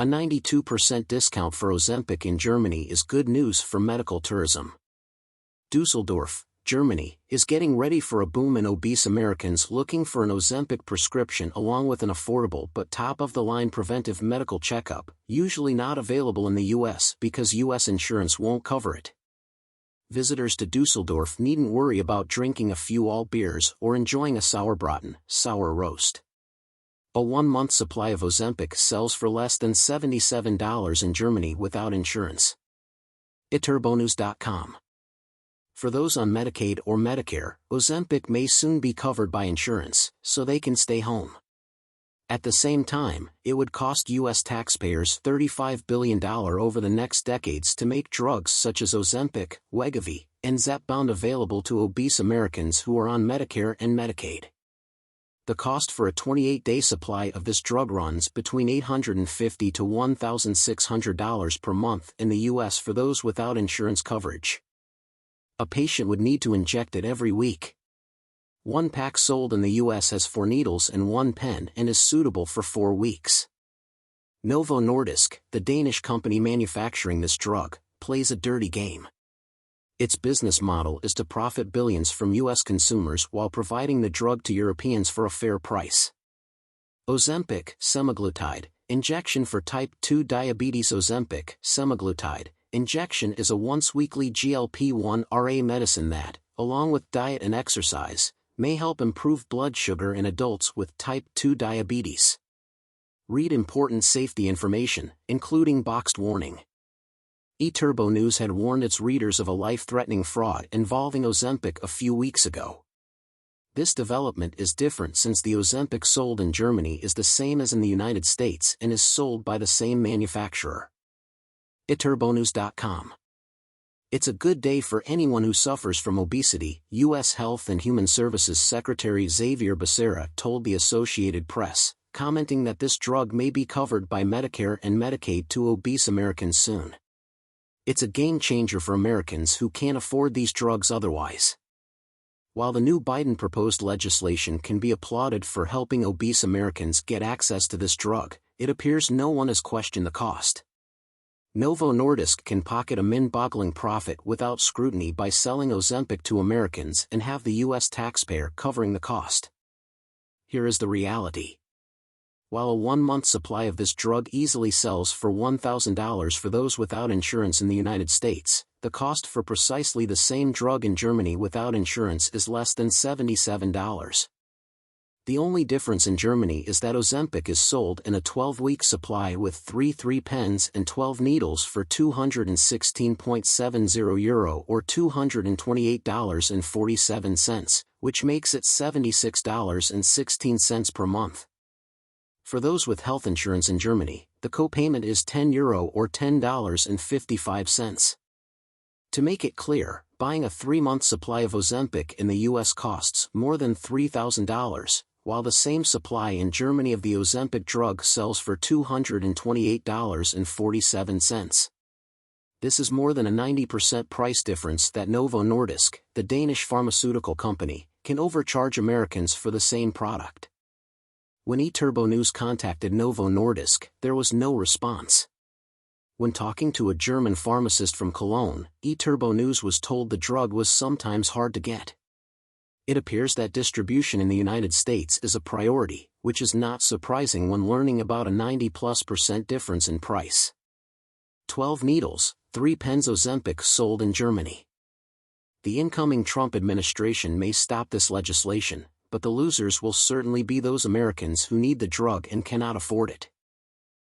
A 92% discount for Ozempic in Germany is good news for medical tourism. Dusseldorf, Germany, is getting ready for a boom in obese Americans looking for an Ozempic prescription along with an affordable but top-of-the-line preventive medical checkup, usually not available in the US because US insurance won't cover it. Visitors to Dusseldorf needn't worry about drinking a few alt beers or enjoying a Sauerbraten, sour roast. A 1-month supply of Ozempic sells for less than $77 in Germany without insurance. iterbonews.com. For those on Medicaid or Medicare, Ozempic may soon be covered by insurance, so they can stay home. At the same time, it would cost U.S. taxpayers $35 billion over the next decades to make drugs such as Ozempic, Wegovy, and Zepbound available to obese Americans who are on Medicare and Medicaid. The cost for a 28-day supply of this drug runs between $850 to $1,600 per month in the U.S. for those without insurance coverage. A patient would need to inject it every week. One pack sold in the U.S. has 4 needles and 1 pen and is suitable for 4 weeks. Novo Nordisk, the Danish company manufacturing this drug, plays a dirty game. Its business model is to profit billions from U.S. consumers while providing the drug to Europeans for a fair price. Ozempic, semaglutide, injection for type 2 diabetes. Ozempic, semaglutide, injection is a once-weekly GLP-1 RA medicine that, along with diet and exercise, may help improve blood sugar in adults with type 2 diabetes. Read important safety information, including boxed warning. eTurbo News had warned its readers of a life-threatening fraud involving Ozempic a few weeks ago. This development is different since the Ozempic sold in Germany is the same as in the United States and is sold by the same manufacturer. iterbonews.com. It's a good day for anyone who suffers from obesity, U.S. Health and Human Services Secretary Xavier Becerra told the Associated Press, commenting that this drug may be covered by Medicare and Medicaid to obese Americans soon. It's a game-changer for Americans who can't afford these drugs otherwise. While the new Biden-proposed legislation can be applauded for helping obese Americans get access to this drug, it appears no one has questioned the cost. Novo Nordisk can pocket a mind-boggling profit without scrutiny by selling Ozempic to Americans and have the U.S. taxpayer covering the cost. Here is the reality. While a 1-month supply of this drug easily sells for $1,000 for those without insurance in the United States, the cost for precisely the same drug in Germany without insurance is less than $77. The only difference in Germany is that Ozempic is sold in a 12-week supply with 3 pens and 12 needles for €216.70 or $228.47, which makes it $76.16 per month. For those with health insurance in Germany, the copayment is €10 or $10.55. To make it clear, buying a 3-month supply of Ozempic in the US costs more than $3,000, while the same supply in Germany of the Ozempic drug sells for $228.47. This is more than a 90% price difference that Novo Nordisk, the Danish pharmaceutical company, can overcharge Americans for the same product. When eTurbo News contacted Novo Nordisk, there was no response. When talking to a German pharmacist from Cologne, eTurbo News was told the drug was sometimes hard to get. It appears that distribution in the United States is a priority, which is not surprising when learning about a 90+% difference in price. 12 needles, 3 pens. Ozempic sold in Germany. The incoming Trump administration may stop this legislation, but the losers will certainly be those Americans who need the drug and cannot afford it.